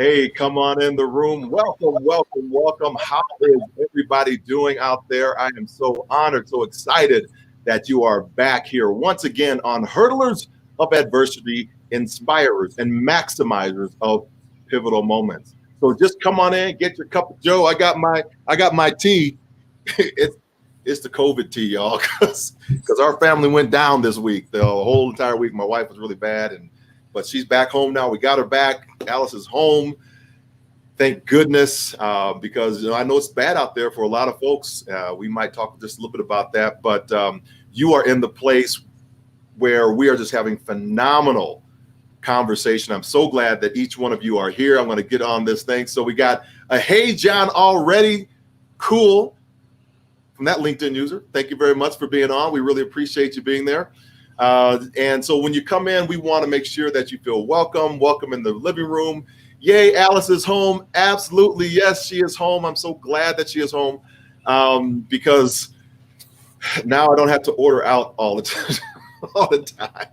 Hey, come on in the room. Welcome, welcome, welcome. How is everybody doing out there? I am so honored, so excited that you are back here once again on Hurdlers of Adversity, Inspirers, and Maximizers of Pivotal Moments. So just come on in, get your cup of Joe. I got my tea. it's it's the COVID tea, y'all, because our family went down this week. The whole entire week, my wife was really bad, but she's back home now. We got her back. Alice is home. Thank goodness, because I know it's bad out there for a lot of folks. We might talk just a little bit about that, but you are in the place where we are just having phenomenal conversation. I'm so glad that each one of you are here. I'm going to get on this thing. So we got a Hey John already. Cool. From that LinkedIn user. Thank you very much for being on. We really appreciate you being there. And so when you come in, we want to make sure that you feel welcome in the living room. Yay, Alice is home. Absolutely. Yes, she is home. I'm so glad that she is home because now I don't have to order out all the time. All the time.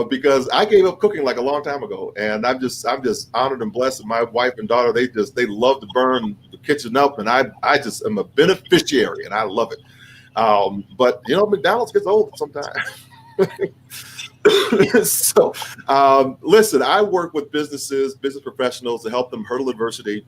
Because I gave up cooking like a long time ago, and I'm just honored and blessed. My wife and daughter, they love to burn the kitchen up, and I just am a beneficiary, and I love it. But McDonald's gets old sometimes. So listen, I work with business professionals to help them hurdle adversity,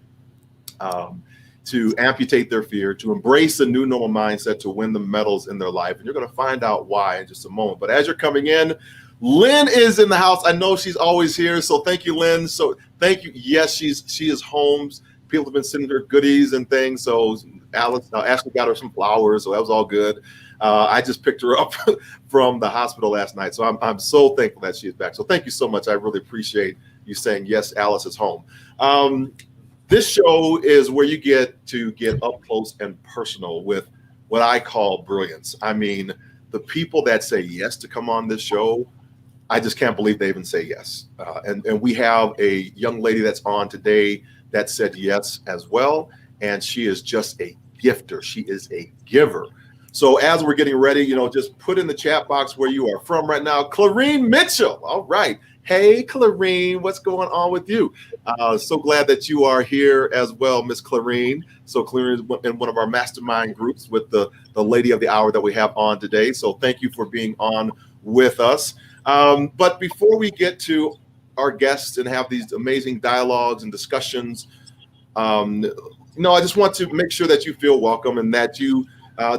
to amputate their fear, to embrace a new normal mindset, to win the medals in their life. And you're going to find out why in just a moment. But as you're coming in, Lynn is in the house. I know she's always here. So thank you, Lynn. So thank you. Yes, she is home. People have been sending her goodies and things. So Ashley got her some flowers. So that was all good. I just picked her up from the hospital last night. So I'm so thankful that she is back. So thank you so much. I really appreciate you saying, yes, Alice is home. This show is where you get to get up close and personal with what I call brilliance. I mean, the people that say yes to come on this show, I just can't believe they even say yes. And we have a young lady that's on today that said yes as well. And she is just a gifter. She is a giver. So as we're getting ready, just put in the chat box where you are from right now. Clarine Mitchell. All right. Hey, Clarine, what's going on with you? So glad that you are here as well, Miss Clarine. So Clarine is in one of our mastermind groups with the lady of the hour that we have on today. So thank you for being on with us. But before we get to our guests and have these amazing dialogues and discussions, I just want to make sure that you feel welcome and that you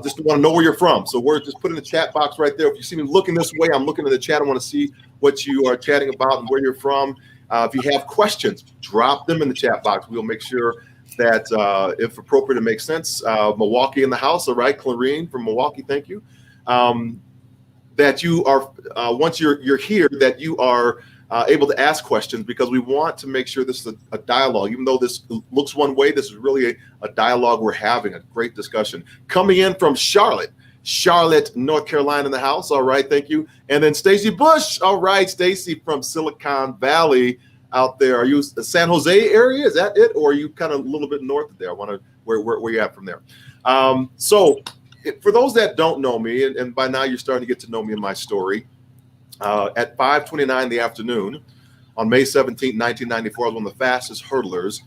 just want to know where you're from. So we're just put in the chat box right there. If you see me looking this way, I'm looking at the chat. I want to see what you are chatting about and where you're from. If you have questions, drop them in the chat box. We'll make sure that, if appropriate, it makes sense. Milwaukee in the house. All right, Clarine from Milwaukee, thank you. That you are, once you're here, that you are able to ask questions, because we want to make sure this is a dialogue. Even though this looks one way, this is really a dialogue we're having, a great discussion. Coming in from Charlotte, North Carolina in the house. All right, thank you. And then Stacy Bush. All right, Stacy from Silicon Valley out there. Are you the San Jose area? Is that it? Or are you kind of a little bit north of there? I want to, where you at from there? So for those that don't know me, and by now you're starting to get to know me and my story, at 5:29 in the afternoon on May 17, 1994, I was one of the fastest hurdlers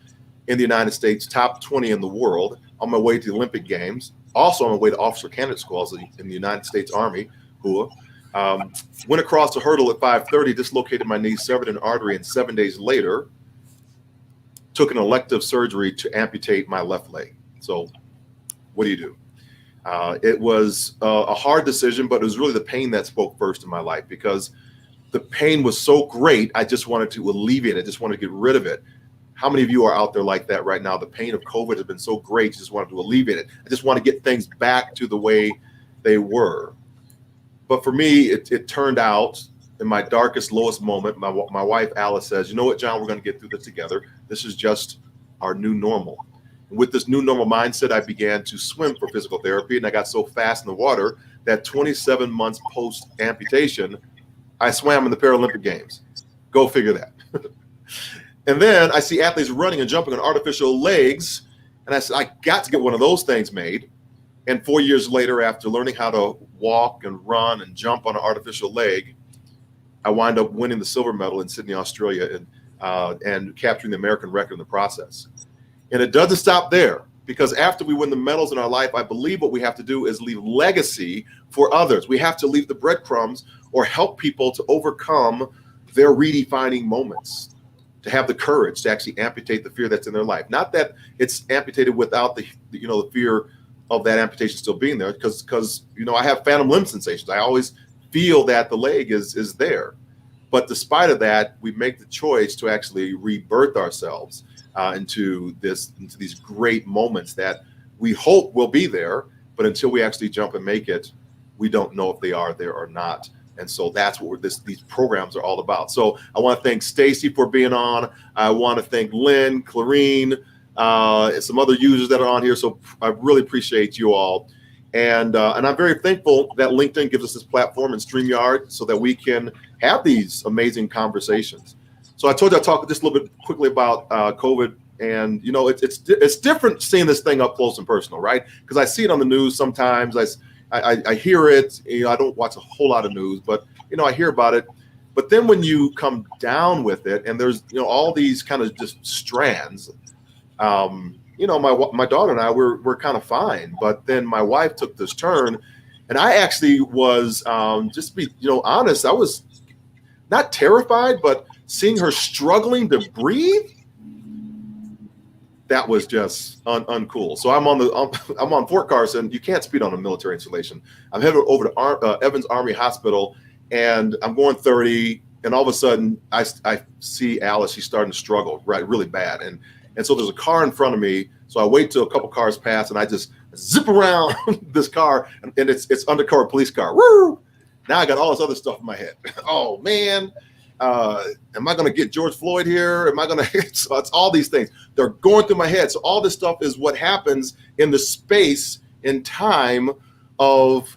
in the United States, top 20 in the world, on my way to the Olympic Games. Also on my way to Officer Candidate School. I was in the United States Army, went across the hurdle at 5:30, dislocated my knee, severed an artery, and 7 days later, took an elective surgery to amputate my left leg. So what do you do? It was a hard decision, but it was really the pain that spoke first in my life, because the pain was so great. I just wanted to alleviate it. I just wanted to get rid of it. How many of you are out there like that right now? The pain of COVID has been so great. You just wanted to alleviate it. I just want to get things back to the way they were. But for me, it turned out in my darkest, lowest moment, my wife, Alice, says, you know what, John, we're going to get through this together. This is just our new normal. With this new normal mindset, I began to swim for physical therapy, and I got so fast in the water that 27 months post amputation, I swam in the Paralympic Games. Go figure that. And then I see athletes running and jumping on artificial legs, and I said, I got to get one of those things made. And 4 years later, after learning how to walk and run and jump on an artificial leg, I wind up winning the silver medal in Sydney, Australia, in and capturing the American record in the process. And it doesn't stop there, because after we win the medals in our life, I believe what we have to do is leave legacy for others. We have to leave the breadcrumbs or help people to overcome their redefining moments, to have the courage to actually amputate the fear that's in their life. Not that it's amputated without the fear of that amputation still being there, because I have phantom limb sensations. I always feel that the leg is there. But despite of that, we make the choice to actually rebirth ourselves into these great moments that we hope will be there, but until we actually jump and make it, we don't know if they are there or not. And so that's what these programs are all about. So I want to thank Stacy for being on. I want to thank Lynn, Clarine, and some other users that are on here. So I really appreciate you all. And I'm very thankful that LinkedIn gives us this platform and StreamYard so that we can have these amazing conversations. So I told you I'd talk just a little bit quickly about COVID. And, it's different seeing this thing up close and personal, right? Because I see it on the news sometimes. I hear it. I don't watch a whole lot of news, but, I hear about it. But then when you come down with it and there's, all these kind of just strands, my daughter and I we're kind of fine, but then my wife took this turn, and I actually was just to be honest, I was not terrified, but seeing her struggling to breathe, that was just uncool. So I'm on Fort Carson. You can't speed on a military installation. I'm headed over to Evans Army Hospital, and I'm going 30, and all of a sudden I see Alice. She's starting to struggle, right, really bad, and so there's a car in front of me. So I wait till a couple cars pass, and I just zip around this car, and it's undercover police car. Woo! Now I got all this other stuff in my head. Oh man, am I going to get George Floyd here? Am I going to? So it's all these things. They're going through my head. So all this stuff is what happens in the space and time of,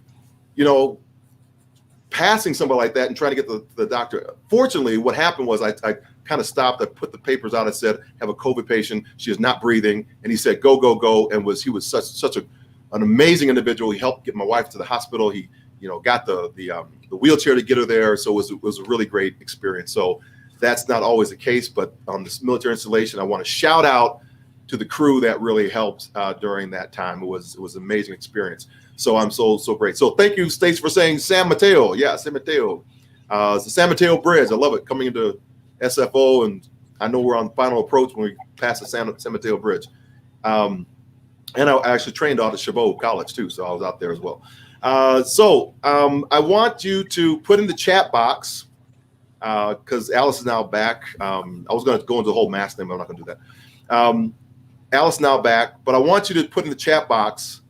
passing somebody like that and trying to get the doctor. Fortunately, what happened was I kind of stopped. I put the papers out. I said, have a COVID patient. She is not breathing. And he said, go, go, go. And he was such an amazing individual. He helped get my wife to the hospital. He, got the wheelchair to get her there. So it was a really great experience. So that's not always the case, but on this military installation, I want to shout out to the crew that really helped during that time. It was an amazing experience. So I'm so great. So thank you, Stace, for saying San Mateo. Yeah, San Mateo. It's the San Mateo Bridge. I love it. Coming into SFO, and I know we're on the final approach when we pass the San Mateo Bridge. And I actually trained out at Chabot College too, so I was out there as well. I want you to put in the chat box, because Alice is now back. I was going to go into the whole mask thing, but I'm not going to do that. Alice is now back, but I want you to put in the chat box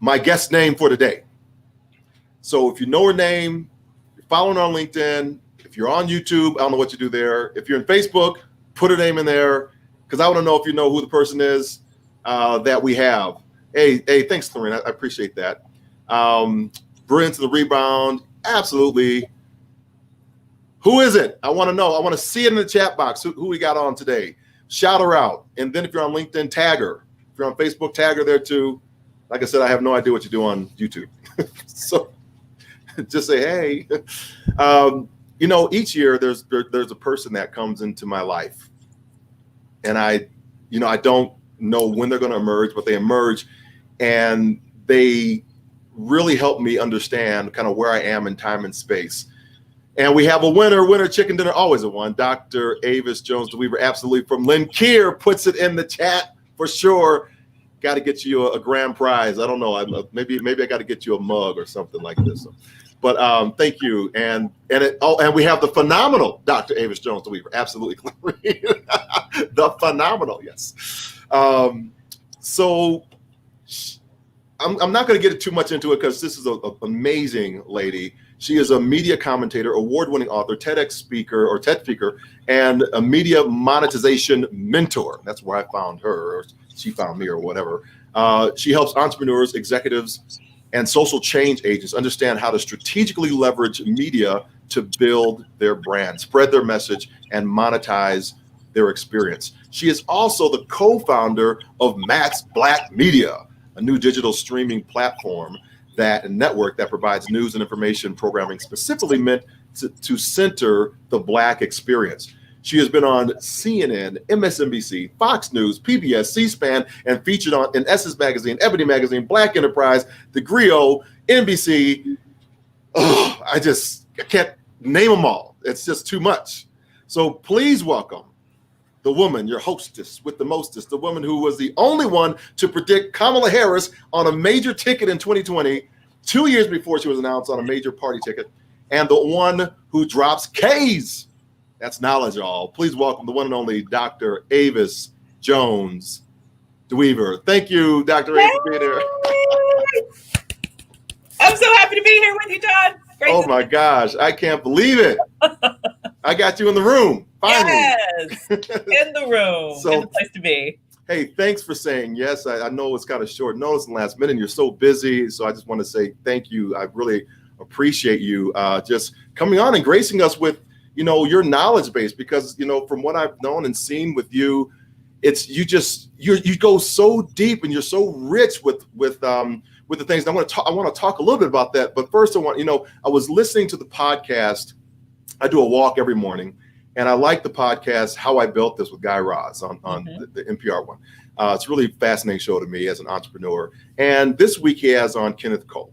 my guest name for today. So if you know her name, you're following her on LinkedIn, if you're on YouTube, I don't know what you do there. If you're in Facebook, put her name in there, because I want to know if you know who the person is that we have. Hey, thanks, Lorraine. I appreciate that. Brilliant to the rebound. Absolutely. Who is it? I want to know. I want to see it in the chat box. Who we got on today? Shout her out. And then if you're on LinkedIn, tag her. If you're on Facebook, tag her there too. Like I said, I have no idea what you do on YouTube. So just say, hey. Each year there's a person that comes into my life. And I don't know when they're going to emerge, but they emerge, and they really help me understand kind of where I am in time and space. And we have a winner chicken dinner, always a one. Dr. Avis Jones-DeWeever, absolutely, from Lynn Keir, puts it in the chat for sure. Got to get you a grand prize. I don't know. Maybe I got to get you a mug or something like this. But thank you. And we have the phenomenal Dr. Avis Jones-DeWeever. Absolutely. The phenomenal, yes. So I'm not going to get too much into it, because this is an amazing lady. She is a media commentator, award-winning author, TEDx speaker or TED speaker, and a media monetization mentor. That's where I found her, or she found me, or whatever. She helps entrepreneurs, executives, and social change agents understand how to strategically leverage media to build their brand, spread their message, and monetize their experience. She is also the co-founder of Max Black Media, a new digital streaming platform network that provides news and information programming specifically meant to center the Black experience. She has been on CNN, MSNBC, Fox News, PBS, C-SPAN, and featured in Essence Magazine, Ebony Magazine, Black Enterprise, The Griot, NBC. Oh, I can't name them all. It's just too much. So please welcome the woman, your hostess with the mostest, the woman who was the only one to predict Kamala Harris on a major ticket in 2020, 2 years before she was announced on a major party ticket, and the one who drops K's. That's knowledge, y'all. Please welcome the one and only Dr. Avis Jones-DeWeever. Thank you, Dr. Avis, for being here. I'm so happy to be here with you, John. Great. Oh my gosh, I can't believe it. I got you in the room, finally. Yes, in the room, So, in the place to be. Hey, thanks for saying yes. I know it's kind of short notice in the last minute, and you're so busy, so I just want to say thank you. I really appreciate you just coming on and gracing us with, your knowledge base, because, from what I've known and seen with you, it's you go so deep and you're so rich with the things. And I want to talk a little bit about that. But first, I was listening to the podcast. I do a walk every morning, and I like the podcast How I Built This with Guy Raz on the NPR one. It's a really fascinating show to me as an entrepreneur. And this week he has on Kenneth Cole.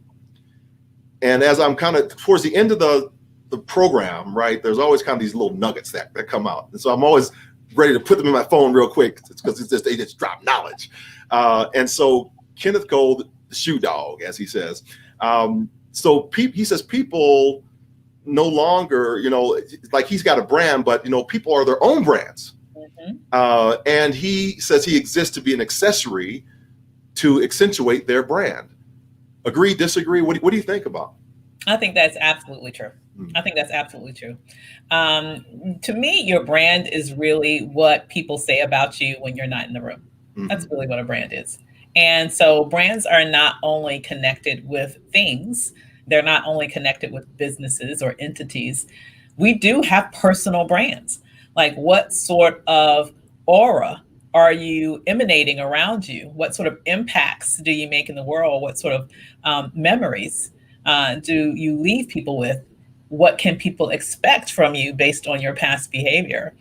And as I'm kind of towards the end of the program, right, there's always kind of these little nuggets that come out. And so I'm always ready to put them in my phone real quick because they just drop knowledge. And so Kenneth Cole, the shoe dog, as he says. He says people no longer, like he's got a brand, but, people are their own brands. Mm-hmm. And he says he exists to be an accessory to accentuate their brand. Agree, disagree? What do you think about? I think that's absolutely true. I think that's absolutely true. To me, your brand is really what people say about you when you're not in the room. Mm-hmm. That's really what a brand is. And so brands are not only connected with things, they're not only connected with businesses or entities. We do have personal brands. Like, what sort of aura are you emanating around you? What sort of impacts do you make in the world? What sort of memories do you leave people with? What can people expect from you based on your past behavior?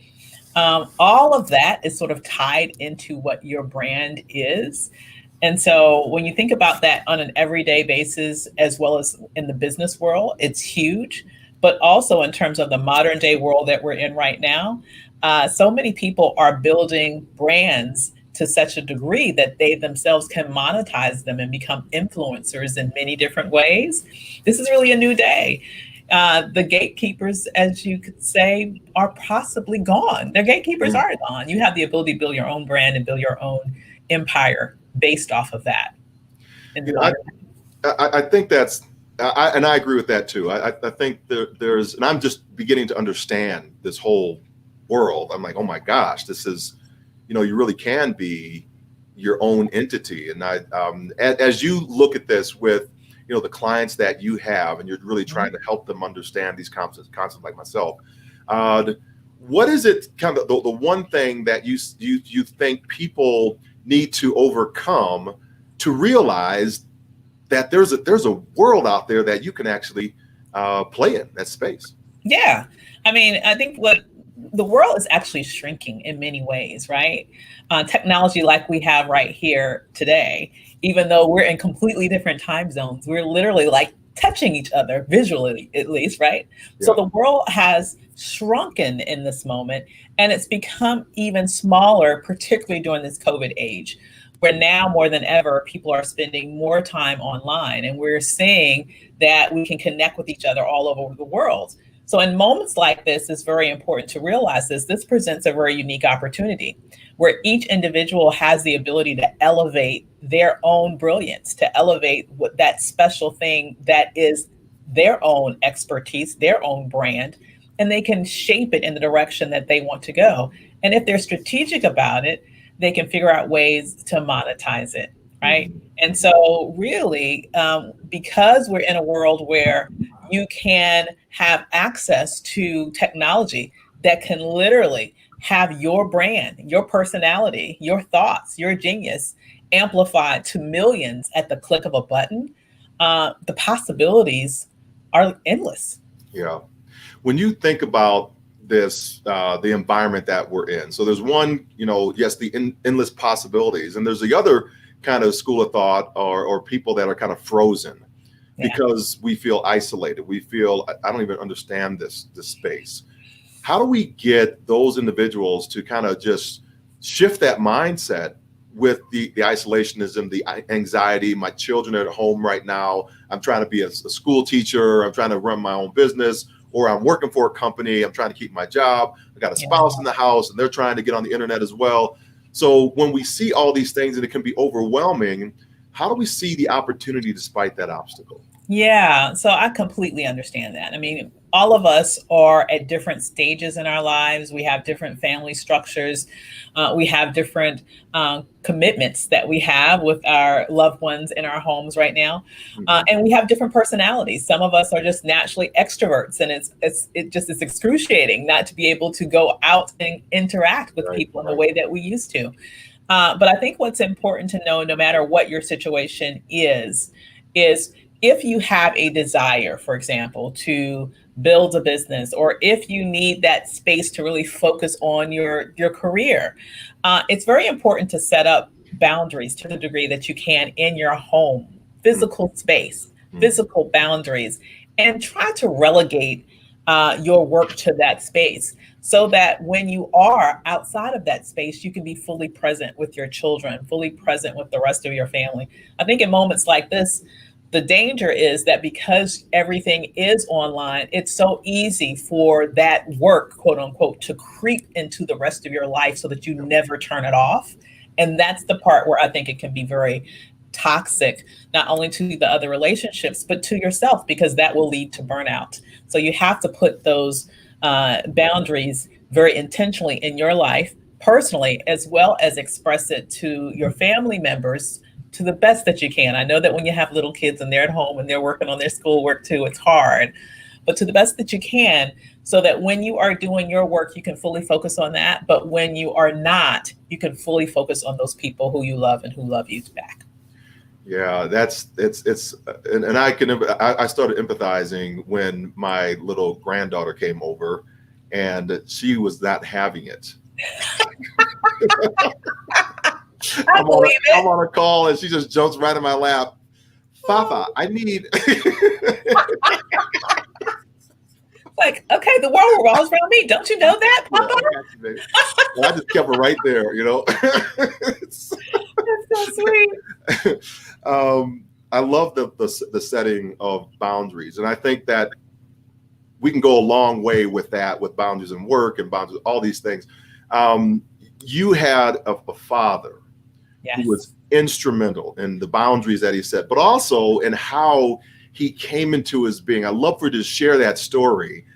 All of that is sort of tied into what your brand is. And so when you think about that on an everyday basis, as well as in the business world, it's huge. But also in terms of the modern day world that we're in right now, so many people are building brands to such a degree that they themselves can monetize them and become influencers in many different ways. This is really a new day. The gatekeepers, as you could say, are possibly gone. Their gatekeepers are gone. You have the ability to build your own brand and build your own empire based off of that. I think that's, and I agree with that too. I think there's, and I'm just beginning to understand this whole world. I'm like, oh my gosh, this is, you really can be your own entity. And as you look at this with, the clients that you have, and you're really trying to help them understand these concepts like myself, what is it kind of the one thing that you think people need to overcome to realize that there's a world out there that you can actually play in that space? Yeah. I mean, I think the world is actually shrinking in many ways, right? Technology like we have right here today, even though we're in completely different time zones, we're literally like touching each other visually, at least, right? Yeah. So the world has shrunken in this moment, and it's become even smaller, particularly during this COVID age, where now more than ever, people are spending more time online, and we're seeing that we can connect with each other all over the world. So in moments like this, it's very important to realize this presents a very unique opportunity where each individual has the ability to elevate their own brilliance, to elevate what that special thing that is their own expertise, their own brand, and they can shape it in the direction that they want to go. And if they're strategic about it, they can figure out ways to monetize it, right? Mm-hmm. And so really, because we're in a world where you can have access to technology that can literally have your brand, your personality, your thoughts, your genius amplified to millions at the click of a button, the possibilities are endless. Yeah. When you think about this the environment that we're in. So there's one, yes, the endless possibilities, and there's the other kind of school of thought or people that are kind of frozen because we feel isolated. We feel I don't even understand this space. How do we get those individuals to kind of just shift that mindset with the isolationism, the anxiety? My children are at home right now. I'm trying to be a school teacher. I'm trying to run my own business, or I'm working for a company. I'm trying to keep my job. I got a spouse in the house and they're trying to get on the internet as well. So when we see all these things and it can be overwhelming, how do we see the opportunity despite that obstacle? Yeah, so I completely understand that. I mean, all of us are at different stages in our lives. We have different family structures. We have different commitments that we have with our loved ones in our homes right now. And we have different personalities. Some of us are just naturally extroverts, and it just is excruciating not to be able to go out and interact with people in the way that we used to. But I think what's important to know, no matter what your situation is if you have a desire, for example, to build a business, or if you need that space to really focus on your career, it's very important to set up boundaries to the degree that you can in your home, physical space, physical boundaries, and try to relegate your work to that space so that when you are outside of that space, you can be fully present with your children, fully present with the rest of your family. I think in moments like this, the danger is that because everything is online, it's so easy for that work, quote unquote, to creep into the rest of your life so that you never turn it off. And that's the part where I think it can be very toxic, not only to the other relationships, but to yourself, because that will lead to burnout. So you have to put those boundaries very intentionally in your life, personally, as well as express it to your family members to the best that you can. I know that when you have little kids and they're at home and they're working on their schoolwork too, it's hard, but to the best that you can, so that when you are doing your work, you can fully focus on that. But when you are not, you can fully focus on those people who you love and who love you back. Yeah, and I started empathizing when my little granddaughter came over and she was not having it. I'm on a call and she just jumps right in my lap. Fafa, I need. Like, okay, the world revolves around me. Don't you know that, Papa? I just kept her right there, That's so sweet. I love the setting of boundaries, and I think that we can go a long way with that, with boundaries in work and boundaries, all these things. You had a father who was instrumental in the boundaries that he set, but also in how he came into his being. I'd love for you to share that story,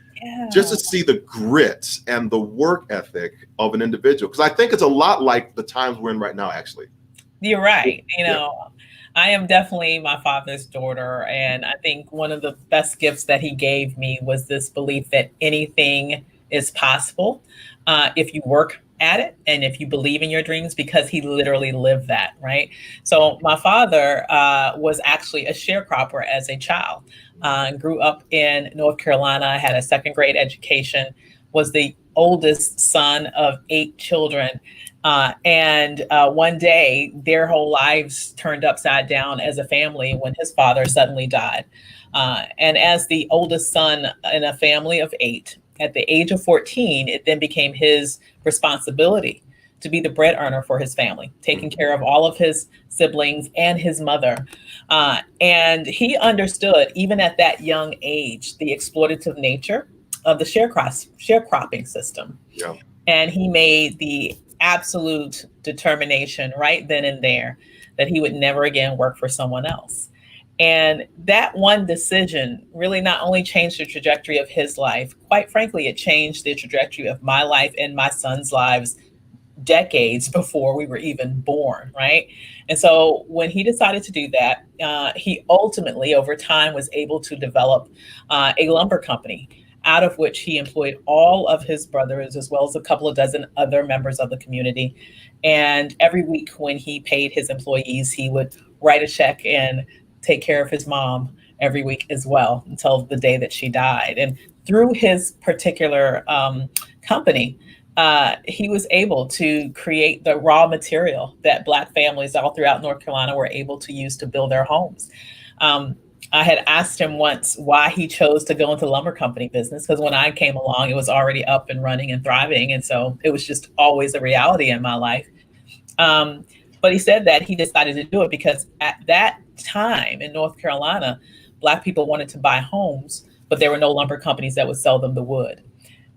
just to see the grit and the work ethic of an individual, because I think it's a lot like the times we're in right now, actually. You're right. I am definitely my father's daughter, and I think one of the best gifts that he gave me was this belief that anything is possible if you work at it and if you believe in your dreams, because he literally lived that, right? So my father was actually a sharecropper as a child, grew up in North Carolina, had a second grade education, was the oldest son of 8 children. And one day their whole lives turned upside down as a family when his father suddenly died. And as the oldest son in a family of 8, at the age of 14, it then became his responsibility to be the bread earner for his family, taking care of all of his siblings and his mother. And he understood, even at that young age, the exploitative nature of the sharecropping system. Yeah. And he made the absolute determination right then and there that he would never again work for someone else. And that one decision really not only changed the trajectory of his life, quite frankly, it changed the trajectory of my life and my son's lives decades before we were even born, right? And so when he decided to do that, he ultimately, over time, was able to develop a lumber company, out of which he employed all of his brothers, as well as a couple of dozen other members of the community. And every week when he paid his employees, he would write a check and take care of his mom every week as well, until the day that she died. And through his particular company, he was able to create the raw material that Black families all throughout North Carolina were able to use to build their homes. I had asked him once why he chose to go into the lumber company business, because when I came along, it was already up and running and thriving. And so it was just always a reality in my life. But he said that he decided to do it because at that time in North Carolina, Black people wanted to buy homes, but there were no lumber companies that would sell them the wood.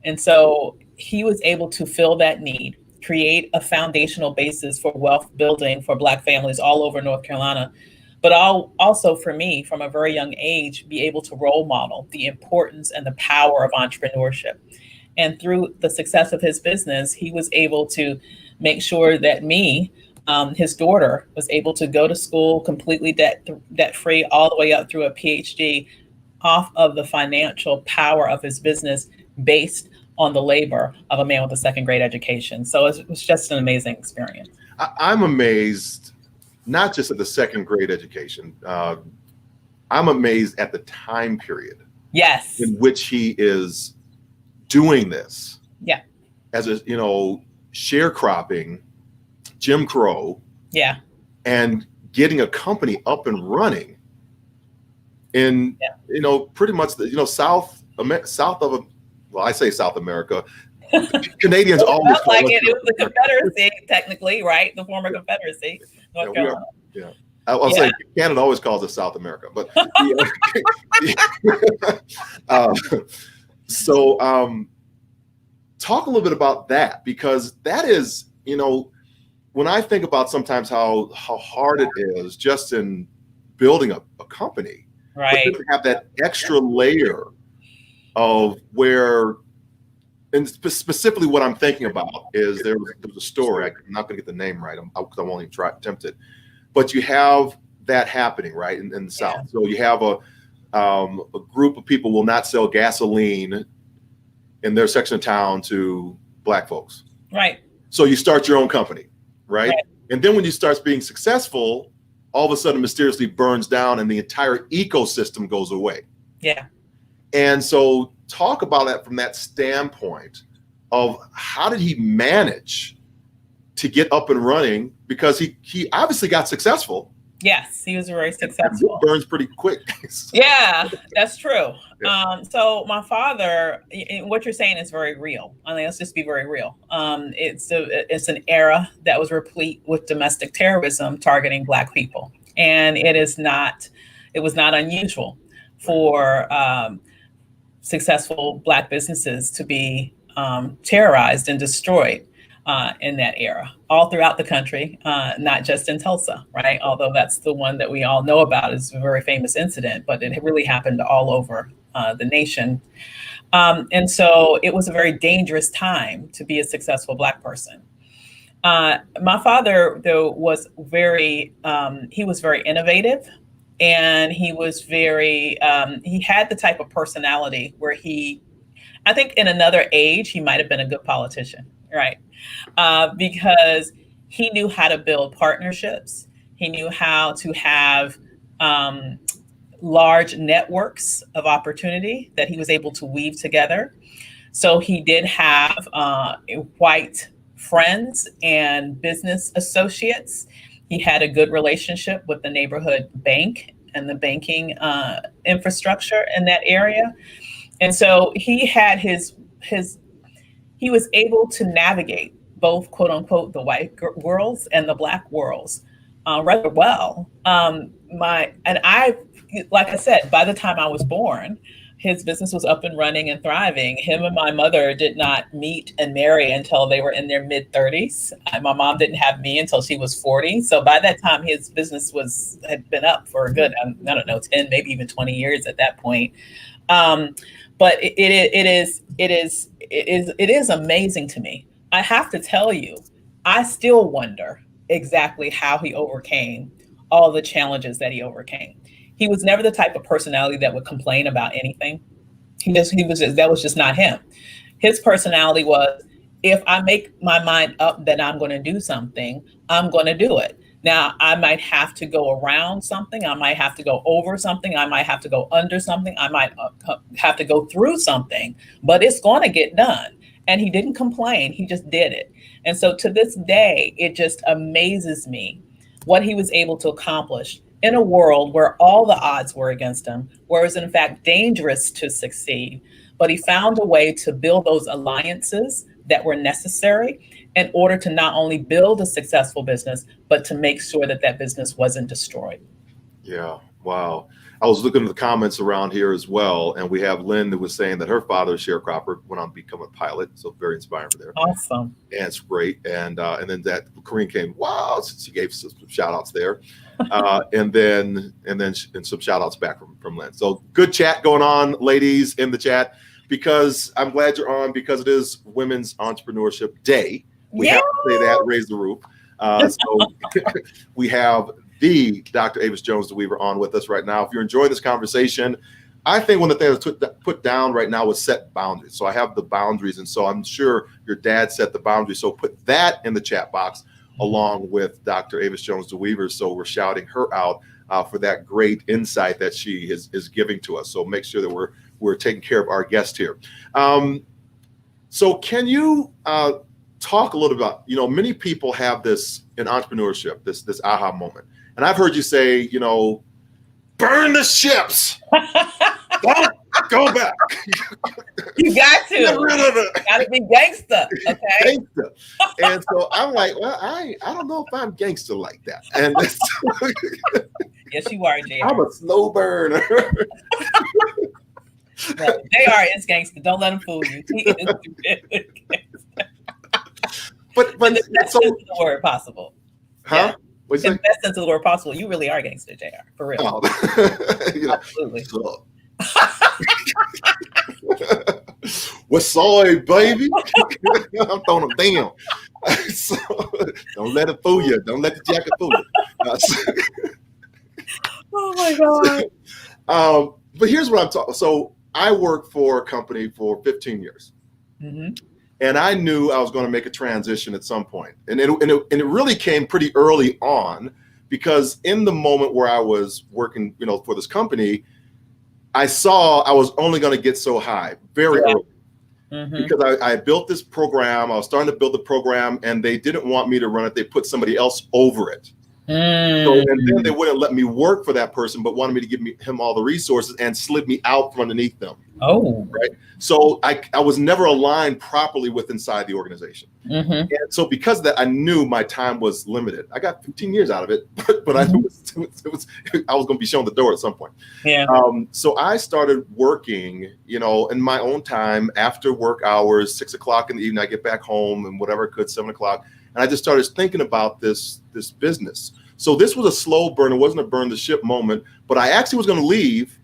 And so he was able to fill that need, create a foundational basis for wealth building for Black families all over North Carolina, but also for me, from a very young age, be able to role model the importance and the power of entrepreneurship. And through the success of his business, he was able to make sure that me, his daughter, was able to go to school completely debt-free all the way up through a Ph.D. off of the financial power of his business based on the labor of a man with a second grade education. So it was just an amazing experience. I'm amazed, not just at the second grade education. I'm amazed at the time period. Yes. In which he is doing this. Yeah. As a, sharecropping, Jim Crow. Yeah. And getting a company up and running in, pretty much the, south of, well, I say South America. Canadians always felt like it was the Confederacy, technically, right? The former Confederacy, North Carolina. I'll say Canada always calls it South America, but so talk a little bit about that, because that is, when I think about sometimes how hard it is just in building a company, right? But to have that extra layer of where, and specifically what I'm thinking about is there was a story, I'm not going to get the name right, because I won't even attempt it, but you have that happening right in the South. So you have a group of people will not sell gasoline in their section of town to Black folks. Right. So you start your own company, right? And then when you start being successful, all of a sudden mysteriously burns down and the entire ecosystem goes away. Yeah. And so talk about that from that standpoint of how did he manage to get up and running, because he obviously got successful. Yes, he was very successful. It burns pretty quick. Yeah, that's true. So my father, what you're saying is very real. I mean, let's just be very real. It's an era that was replete with domestic terrorism targeting Black people. And it was not unusual for successful Black businesses to be terrorized and destroyed in that era, all throughout the country, not just in Tulsa, right? Although that's the one that we all know about, is a very famous incident, but it really happened all over the nation. And so it was a very dangerous time to be a successful Black person. My father, though, was very innovative, and he was he had the type of personality where I think in another age, he might've been a good politician, right? Because he knew how to build partnerships. He knew how to have large networks of opportunity that he was able to weave together. So he did have white friends and business associates. He had a good relationship with the neighborhood bank and the banking infrastructure in that area. And so he had he was able to navigate both, quote unquote, the white worlds and the Black worlds rather well. Like I said, by the time I was born, his business was up and running and thriving. Him and my mother did not meet and marry until they were in their mid-30s. My mom didn't have me until she was 40. So by that time, his business had been up for a good, 10, maybe even 20 years at that point. But it is amazing to me. I have to tell you, I still wonder exactly how he overcame all the challenges that he overcame. He was never the type of personality that would complain about anything. That was just not him. His personality was, if I make my mind up that I'm going to do something, I'm going to do it. Now, I might have to go around something. I might have to go over something. I might have to go under something. I might have to go through something, but it's going to get done. And he didn't complain. He just did it. And so to this day, it just amazes me what he was able to accomplish in a world where all the odds were against him, where it was in fact dangerous to succeed. But he found a way to build those alliances that were necessary in order to not only build a successful business, but to make sure that that business wasn't destroyed. Yeah. Wow. I was looking at the comments around here as well, and we have Lynn that was saying that her father, a sharecropper, went on to become a pilot. So very inspiring there. Awesome. And it's great. And then that Corinne came, wow, she gave some shout outs there. and then some shout outs back from Lynn. So good chat going on, ladies, in the chat, because I'm glad you're on, because it is Women's Entrepreneurship Day. We have to say that, raise the roof. So we have the Dr. Avis Jones-DeWeever on with us right now. If you're enjoying this conversation, I think one of the things put down right now was set boundaries. So I have the boundaries, and so I'm sure your dad set the boundaries. So put that in the chat box along with Dr. Avis Jones-DeWeever. So we're shouting her out for that great insight that she is giving to us. So make sure that we're taking care of our guest here. So can you talk a little about, many people have this in entrepreneurship, this aha moment. And I've heard you say, burn the ships. Don't go back. You got to. Get rid of it. Got to be gangster, okay? Gangster. And so I'm like, well, I don't know if I'm gangster like that. And Yes, you are, JR. I'm a slow burner. Well, JR is gangster. Don't let him fool you. He is really gangster. But in the best sense of the word possible. Huh? Yeah. In the best sense of the word possible, you really are gangster, JR. For real. Oh. Absolutely. So. What's up, baby? I'm throwing them down. So, don't let it fool you. Don't let the jacket fool you. Oh my God. But here's what I'm talking. So I worked for a company for 15 years. Mm-hmm. And I knew I was going to make a transition at some point. And it really came pretty early on, because in the moment where I was working, for this company, I saw I was only going to get so high very early. Mm-hmm. Because I built this program. I was starting to build the program, and they didn't want me to run it. They put somebody else over it. So, and then they wouldn't let me work for that person, but wanted me to give him all the resources and slid me out from underneath them. Oh, right. So I was never aligned properly with inside the organization. Mm-hmm. And so because of that, I knew my time was limited. I got 15 years out of it, but I knew I was going to be shown the door at some point. Yeah. So I started working, in my own time after work hours, 6 o'clock in the evening. I get back home and whatever I could, 7 o'clock. And I just started thinking about this business. So this was a slow burn. It wasn't a burn the ship moment, but I actually was going to leave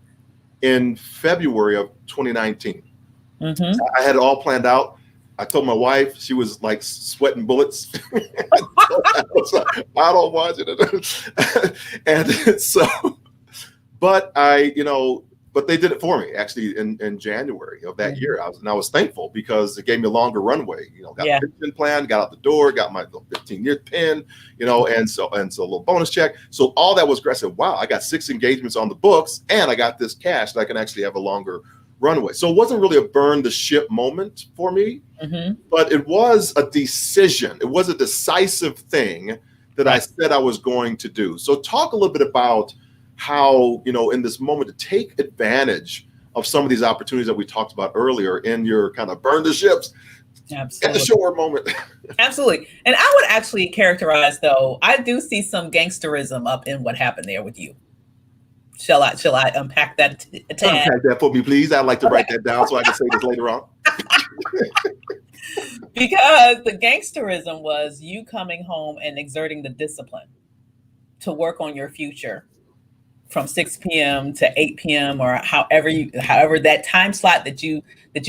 in February of 2019. Mm-hmm. I had it all planned out. I told my wife, she was like sweating bullets. I don't want it. And so, but but they did it for me actually in January of that year. I was thankful because it gave me a longer runway. Got a pension plan, got out the door, got my 15-year pin, and so a little bonus check. So all that was great. I said, wow, I got 6 engagements on the books, and I got this cash that I can actually have a longer runway. So it wasn't really a burn the ship moment for me, but it was a decision. It was a decisive thing that I said I was going to do. So talk a little bit about how, in this moment, to take advantage of some of these opportunities that we talked about earlier in your kind of burn the ships, absolutely, at the shore moment. Absolutely. And I would actually characterize, though, I do see some gangsterism up in what happened there with you. Shall I unpack that a tad? Unpack that for me, please. I'd like to write that down so I can say this later on. Because the gangsterism was you coming home and exerting the discipline to work on your future from 6 p.m. to 8 p.m. or however that time slot that you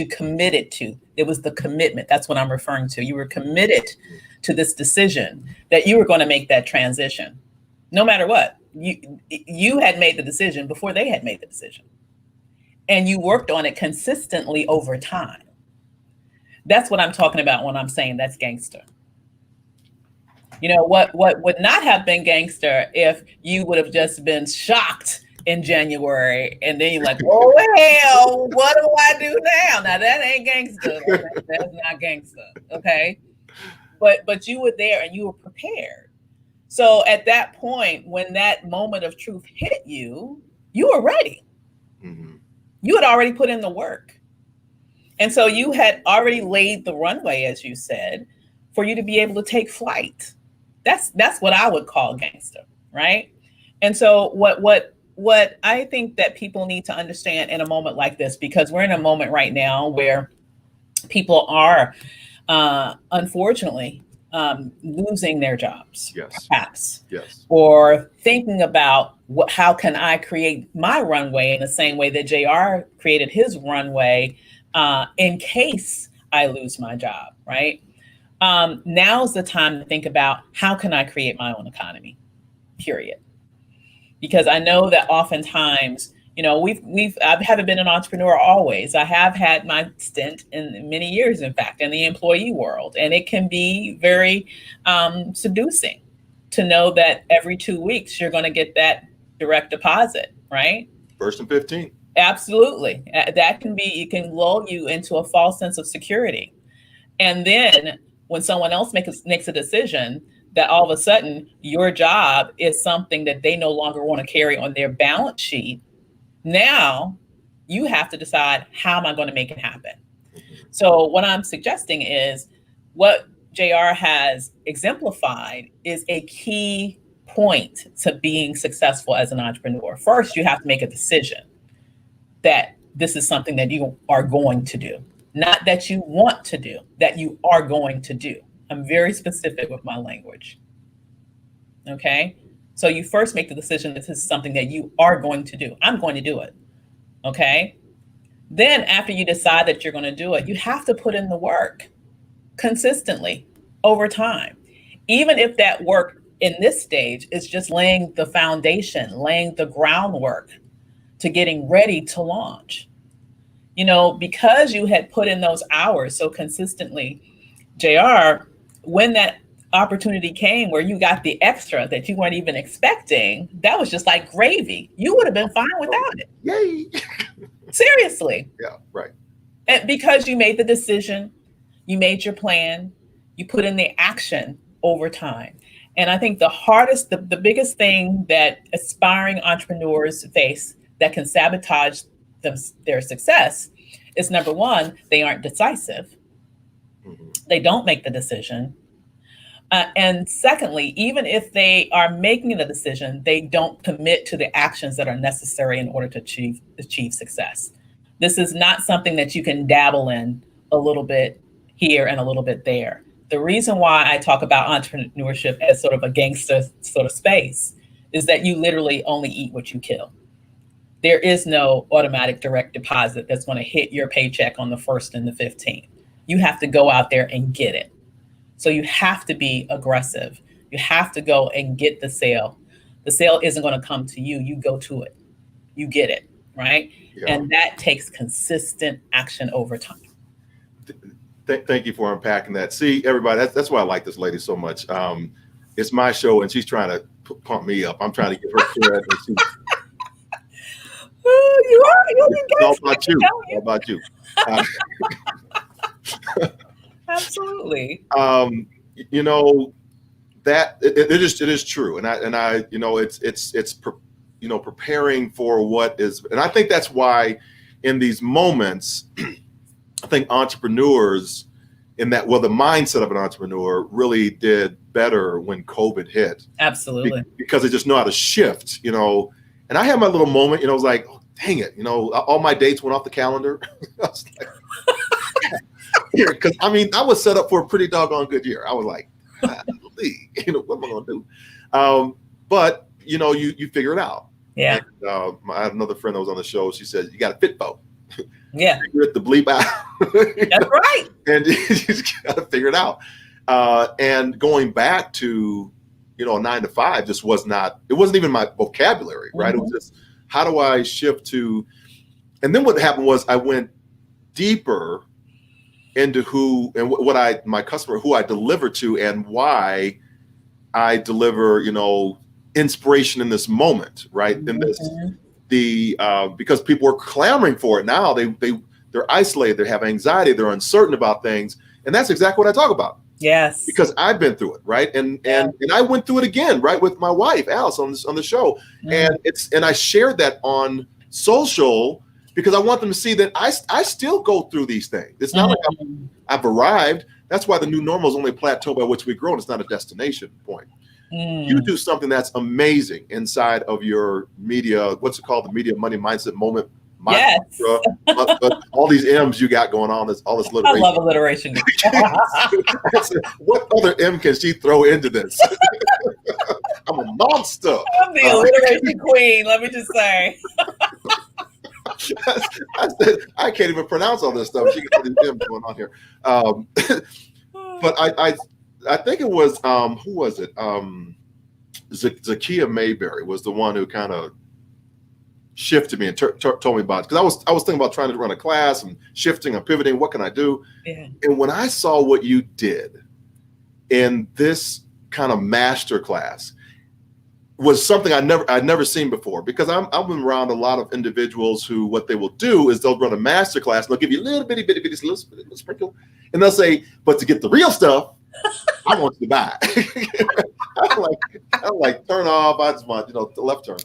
committed to. It was the commitment. That's what I'm referring to. You were committed to this decision that you were going to make that transition, no matter what. You had made the decision before they had made the decision, and you worked on it consistently over time. That's what I'm talking about when I'm saying that's gangster. You know, what would not have been gangster if you would have just been shocked in January and then you're like, oh hell, what do I do now? Now that ain't gangster. That's not gangster. Okay. But you were there and you were prepared. So at that point, when that moment of truth hit you, you were ready. Mm-hmm. You had already put in the work. And so you had already laid the runway, as you said, for you to be able to take flight. That's what I would call gangster, right? And so what I think that people need to understand in a moment like this, because we're in a moment right now where people are unfortunately losing their jobs, Yes. perhaps, Yes. or thinking about how can I create my runway in the same way that JR created his runway in case I lose my job, right? Now's the time to think about how can I create my own economy, period. Because I know that oftentimes, you know, I haven't been an entrepreneur always. I have had my stint in many years, in fact, in the employee world, and it can be very seducing to know that every 2 weeks you're going to get that direct deposit, right? First and 15. Absolutely, that can be. It can lull you into a false sense of security, and then when someone else makes a decision that all of a sudden your job is something that they no longer want to carry on their balance sheet. Now you have to decide, how am I going to make it happen? So what I'm suggesting is what JR has exemplified is a key point to being successful as an entrepreneur. First, you have to make a decision that this is something that you are going to do, not that you want to do, that you are going to do. I'm very specific with my language. Okay. So you first make the decision that this is something that you are going to do. I'm going to do it. Okay. Then after you decide that you're going to do it, you have to put in the work consistently over time. Even if that work in this stage is just laying the foundation, laying the groundwork to getting ready to launch. You know, because you had put in those hours so consistently, JR, when that opportunity came where you got the extra that you weren't even expecting, that was just like gravy. You would have been fine without it. Yay. Seriously. Yeah, right. And because you made the decision, you made your plan, you put in the action over time. And I think the biggest thing that aspiring entrepreneurs face that can sabotage their success is, number one, they aren't decisive. Mm-hmm. They don't make the decision. And secondly, even if they are making the decision, they don't commit to the actions that are necessary in order to achieve success. This is not something that you can dabble in a little bit here and a little bit there. The reason why I talk about entrepreneurship as sort of a gangster sort of space is that you literally only eat what you kill. There is no automatic direct deposit that's going to hit your paycheck on the 1st and the 15th. You have to go out there and get it. So you have to be aggressive. You have to go and get the sale. The sale isn't going to come to you. You go to it. You get it, right? Yeah. And that takes consistent action over time. Thank you for unpacking that. See, everybody, that's why I like this lady so much. It's my show, and she's trying to pump me up. I'm trying to give her credit. You are. It's all about you. All about you. Absolutely. You know, that it is true, and I you know, it's you know, preparing for what is, and I think that's why in these moments, I think entrepreneurs in that, well, the mindset of an entrepreneur really did better when COVID hit. Absolutely. Because they just know how to shift, you know. And I had my little moment, you know, I was like, oh, dang it, you know, all my dates went off the calendar. I was like, because I mean, I was set up for a pretty doggone good year. I was like, you know, what am I going to do? But you know, you figure it out. Yeah. And, I had another friend that was on the show. She said, you got to fit vote. Yeah. Figure it the bleep out. That's right. And you just got to figure it out. And going back to, you know, a 9 to 5 just was not, it wasn't even my vocabulary, right? Mm-hmm. It was just, how do I shift to, and then what happened was I went deeper into who and what my customer, who I deliver to, and why I deliver, inspiration in this moment, right? In this, because people are clamoring for it now. They're isolated, they have anxiety, they're uncertain about things, and that's exactly what I talk about. Yes. Because I've been through it, right? And I went through it again, right, with my wife, Alice, on the show. And I shared that on social because I want them to see that I still go through these things. It's not like I've arrived. That's why the new normal is only a plateau by which we grow, and it's not a destination point. You do something that's amazing inside of your media, what's it called? The media money mindset moment. Yes. All these M's you got going on, all this alliteration. I love alliteration. What other M can she throw into this? I'm a monster. I'm the alliteration queen, let me just say. I can't even pronounce all this stuff. She got these M's going on here. But I think it was, who was it? Zakiya Mayberry was the one who kind of shifted me and told me about it, because I was thinking about trying to run a class and shifting and pivoting. What can I do? Yeah. And when I saw what you did in this kind of master class, was something I'd never seen before, because I've been around a lot of individuals who, what they will do is they'll run a master class and they'll give you a little bitty little sprinkle, and they'll say, but to get the real stuff, I want you to buy. I'm like, turn off. I just want, the left turn.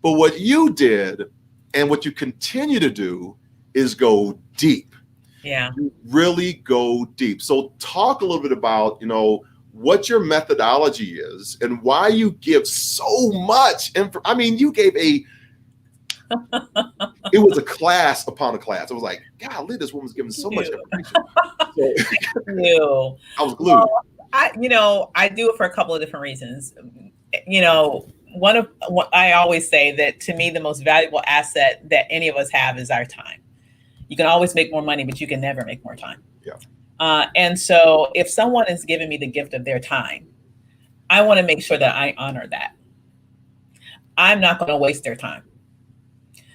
But what you did and what you continue to do is go deep. Yeah. You really go deep. So talk a little bit about, what your methodology is and why you give so much info. I mean, you gave it was a class upon a class. I was like, golly, this woman's giving so much information. So, I was glued. Well, I do it for a couple of different reasons. One of what I always say, that to me, the most valuable asset that any of us have is our time. You can always make more money, but you can never make more time. Yeah. And so if someone is giving me the gift of their time, I want to make sure that I honor that. I'm not going to waste their time.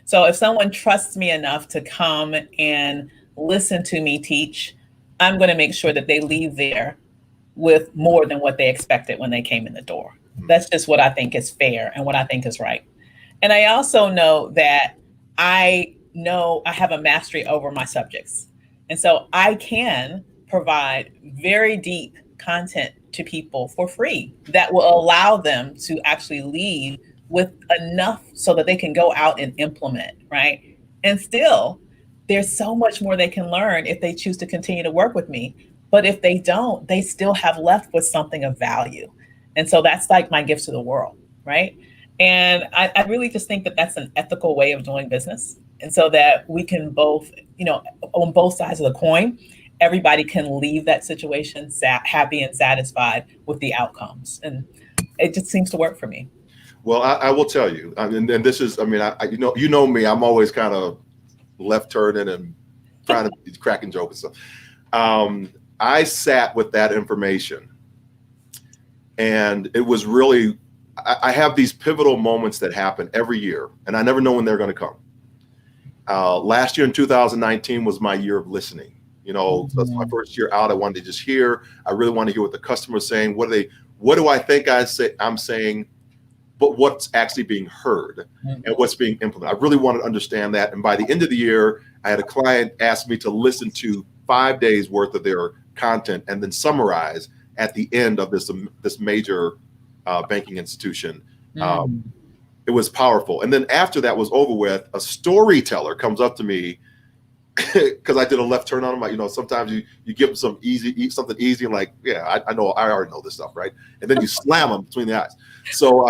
So if someone trusts me enough to come and listen to me teach, I'm going to make sure that they leave there with more than what they expected when they came in the door. That's just what I think is fair and what I think is right. And I also know that I have a mastery over my subjects. And so I can provide very deep content to people for free that will allow them to actually leave with enough so that they can go out and implement, right? And still, there's so much more they can learn if they choose to continue to work with me. But if they don't, they still have left with something of value. And so that's like my gift to the world, right? And I really just think that that's an ethical way of doing business. And so that we can both, on both sides of the coin, everybody can leave that situation happy and satisfied with the outcomes. And it just seems to work for me. Well, I will tell you, and this is, you know me, I'm always kind of left turning and trying to cracking jokes and stuff. I sat with that information, and it was really, I have these pivotal moments that happen every year, and I never know when they're going to come. Last year in 2019 was my year of listening. So that's my first year out. I wanted to just hear. I really want to hear what the customer's saying. What do I think I'm saying, but what's actually being heard and what's being implemented. I really wanted to understand that. And by the end of the year, I had a client ask me to listen to 5 days worth of their content and then summarize at the end of this major banking institution. It was powerful. And then after that was over with, a storyteller comes up to me because I did a left turn on him. Sometimes you give them something easy and like, yeah, I know, I already know this stuff, right? And then you slam them between the eyes. So,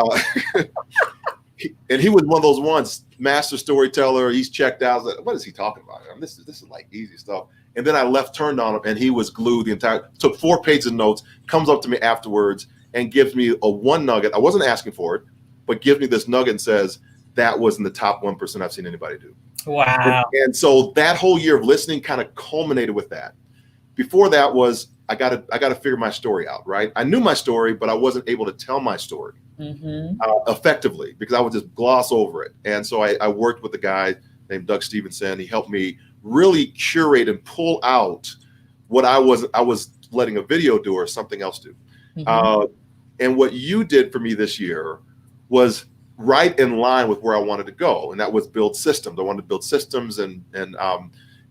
and he was one of those ones, master storyteller. He's checked out. I was like, what is he talking about? This is like easy stuff. And then I left turned on him, and he was glued took 4 pages of notes, comes up to me afterwards and gives me a one nugget. I wasn't asking for it, but gives me this nugget and says, that was in the top 1% I've seen anybody do. Wow. And so that whole year of listening kind of culminated with that. Before that was, I got to figure my story out, right? I knew my story, but I wasn't able to tell my story effectively because I would just gloss over it. And so I worked with a guy named Doug Stevenson. He helped me really curate and pull out what I was letting a video do or something else do. And what you did for me this year was right in line with where I wanted to go, and that was build systems. I wanted to build systems, and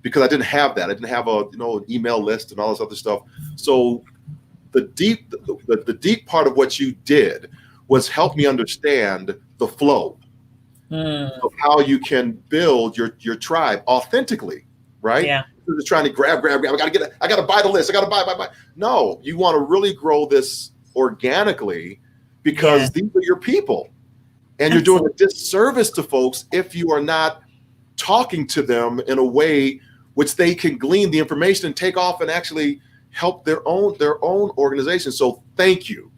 because I didn't have that, I didn't have an email list and all this other stuff. So the deep part of what you did was help me understand the flow of how you can build your tribe authentically, right? Yeah. Just trying to grab. I gotta buy the list. I gotta buy. No, you want to really grow this organically, because these are your people, and you're doing a disservice to folks if you are not talking to them in a way which they can glean the information and take off and actually help their own organization. So thank you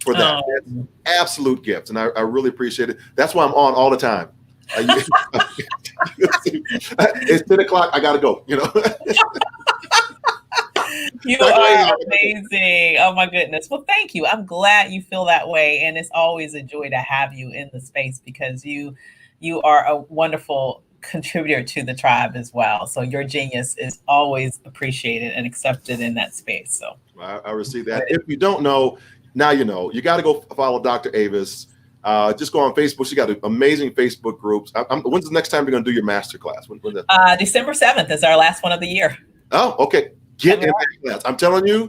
for that. That's an absolute gift, and I really appreciate it. That's why I'm on all the time. It's 10 o'clock. I gotta go. You are amazing. Oh my goodness. Well, thank you. I'm glad you feel that way, and it's always a joy to have you in the space, because you are a wonderful contributor to the tribe as well. So your genius is always appreciated and accepted in that space. So I receive that. If you don't know, now you know. You got to go follow Dr. Avis. Just go on Facebook. She got amazing Facebook groups. When's the next time you're going to do your master class? When's that? December 7th is our last one of the year. Oh, okay. Get in that class. I'm telling you,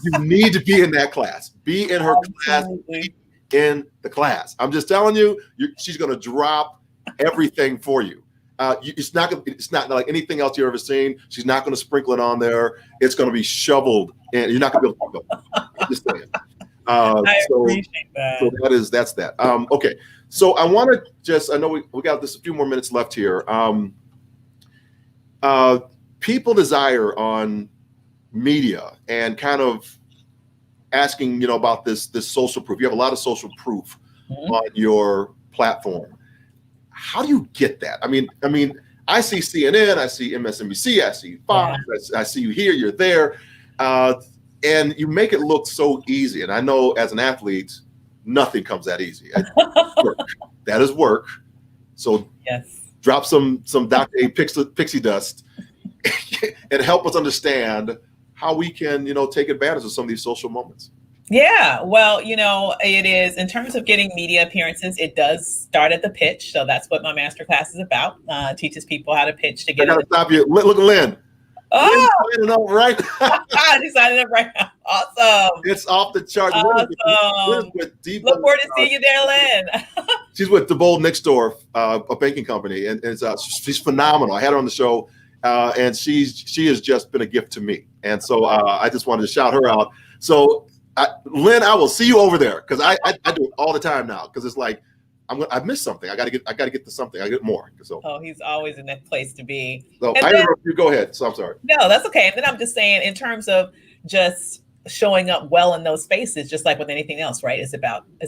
you need to be in that class. Be in her class. Be in the class. I'm just telling you, she's going to drop everything for you. It's not like anything else you've ever seen. She's not going to sprinkle it on there. It's going to be shoveled, and you're not going to be able to go. I'm just saying. I appreciate that. So that's that. Okay. So I want to I know we got just a few more minutes left here. People desire on media and kind of asking, about this social proof. You have a lot of social proof on your platform. How do you get that? I mean, I see CNN, I see MSNBC, I see Fox, I see you here, you're there, and you make it look so easy. And I know as an athlete, nothing comes that easy. That is work. So drop some Dr. A pixie dust and help us understand how we can, take advantage of some of these social moments. Yeah, well, it is, in terms of getting media appearances, it does start at the pitch. So that's what my masterclass is about. Teaches people how to pitch to get. I gotta stop you. Look at Lynn. Oh, Lynn, up, right? I signed up right now. Awesome. It's off the chart. Awesome. Look forward to seeing you there, Lynn. She's with DeBold Nixdorf, a banking company, and she's phenomenal. I had her on the show, and she has just been a gift to me. And so I just wanted to shout her out. So. Lynn, I will see you over there, because I do it all the time now, because it's like I missed something. I got to get to something. I get more. So he's always in that place to be. So I interrupt you. Go ahead. So I'm sorry. No, that's okay. And then I'm just saying, in terms of just showing up well in those spaces, just like with anything else, right? It's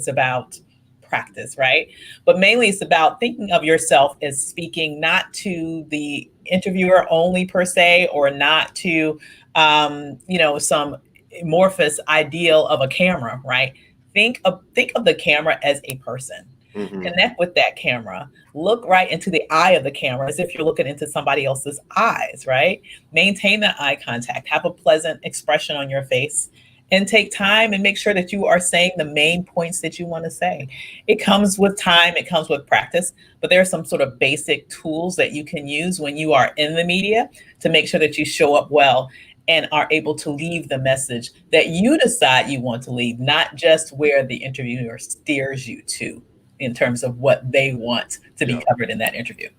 about practice, right? But mainly it's about thinking of yourself as speaking not to the interviewer only per se, or not to some amorphous ideal of a camera, right? Think of the camera as a person. Connect with that camera. Look right into the eye of the camera as if you're looking into somebody else's eyes, right? Maintain that eye contact. Have a pleasant expression on your face, and take time and make sure that you are saying the main points that you want to say. It comes with time. It comes with practice. But there are some sort of basic tools that you can use when you are in the media to make sure that you show up well and are able to leave the message that you decide you want to leave, not just where the interviewer steers you to in terms of what they want to be covered in that interview.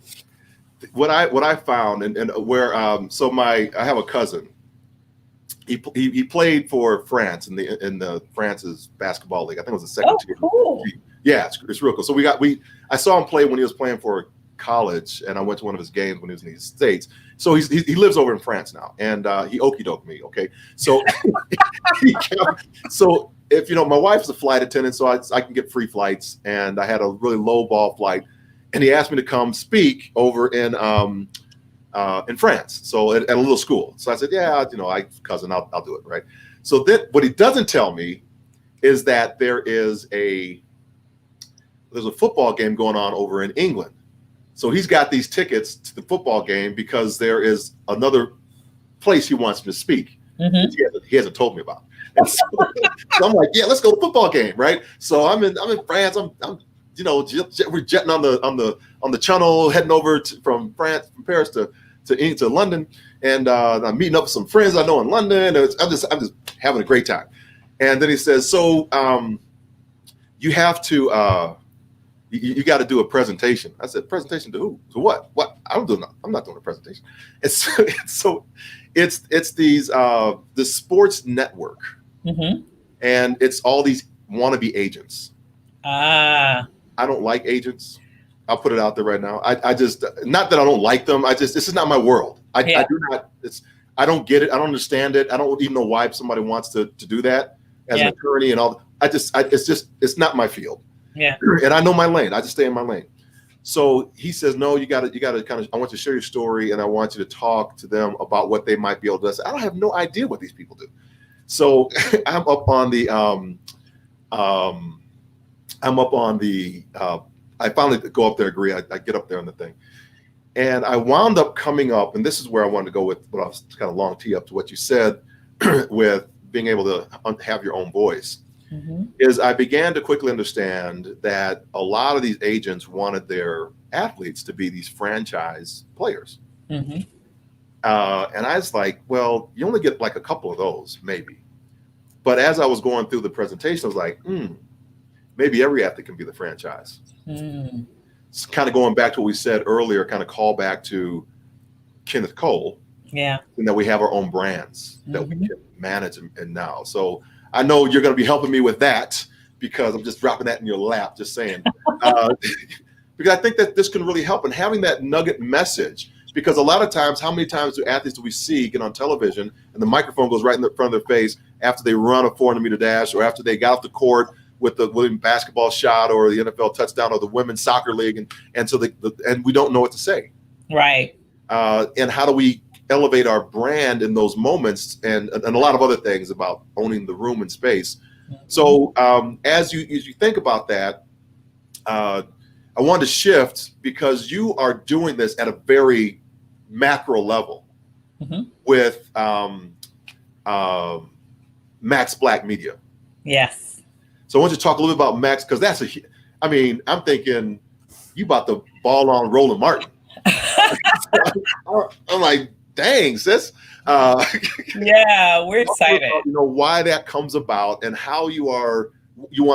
What I found, and where I have a cousin. He played for France in the France's basketball league. I think it was the second tier. Cool. Yeah, it's real cool. So I saw him play when he was playing for college, and I went to one of his games when he was in the States. So he lives over in France now, and he okie doke me. Okay, so so if my wife's a flight attendant, so I can get free flights, and I had a really low ball flight, and he asked me to come speak over in France, so at a little school. So I said, yeah, cousin, I'll do it, right? So then what he doesn't tell me is that there's a football game going on over in England. So he's got these tickets to the football game because there is another place he wants me to speak. He hasn't told me about. And so, so I'm like, yeah, let's go to the football game, right? So I'm in France. I'm we're jetting on the channel, heading over from Paris to London, and I'm meeting up with some friends I know in London. I'm just having a great time. And then he says, so you have to you got to do a presentation. I said, presentation to who? To what? What? I'm not doing a presentation. It's these the sports network, and it's all these wannabe agents. I don't like agents. I'll put it out there right now. I just, not that I don't like them. This is not my world. I do not. I don't get it. I don't understand it. I don't even know why somebody wants to do that as an attorney and all. It's not my field. Yeah. And I know my lane. I just stay in my lane. So he says, no, you got to kind of, I want you to share your story, and I want you to talk to them about what they might be able to do. I said, I don't have no idea what these people do. So I'm up on the, I finally go up there, agree. I get up there on the thing. And I wound up coming up, and this is where I wanted to go with what I was kind of long tee up to what you said with being able to have your own voice. Is I began to quickly understand that a lot of these agents wanted their athletes to be these franchise players. And I was like, well, you only get like a couple of those, maybe. But as I was going through the presentation, I was like, maybe every athlete can be the franchise. It's kind of going back to what we said earlier, kind of call back to Kenneth Cole. Yeah. And that we have our own brands that we can manage and now. So I know you're going to be helping me with that, because I'm just dropping that in your lap, just saying. Because I think that this can really help in having that nugget message. Because a lot of times, how many times do athletes do we see get on television and the microphone goes right in the front of their face after they run a 400-meter dash, or after they got off the court with the women's basketball shot or the NFL touchdown or the women's soccer league, and so and we don't know what to say. Right. And how do we elevate our brand in those moments, and a lot of other things about owning the room and space. So as you think about that, I wanted to shift, because you are doing this at a very macro level with Max Black Media. Yes. So I want you to talk a little bit about Max, because I'm thinking you about the ball on Roland Martin. I'm like, dang, sis. Yeah, we're excited. You know why that comes about, and how you want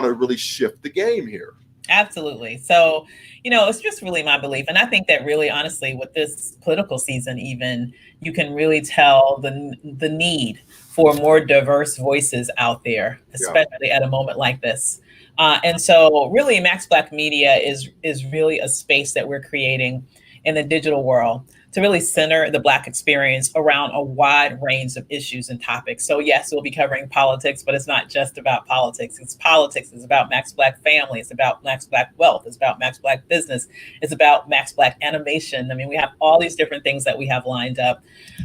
to really shift the game here. Absolutely. So, it's just really my belief. And I think that really, honestly, with this political season, even, you can really tell the need for more diverse voices out there, especially at a moment like this. And so really, Max Black Media is really a space that we're creating in the digital world to really center the Black experience around a wide range of issues and topics. So yes, we'll be covering politics, but it's not just about politics. It's about Max Black family. It's about Max Black wealth. It's about Max Black business. It's about Max Black animation. I mean, we have all these different things that we have lined up.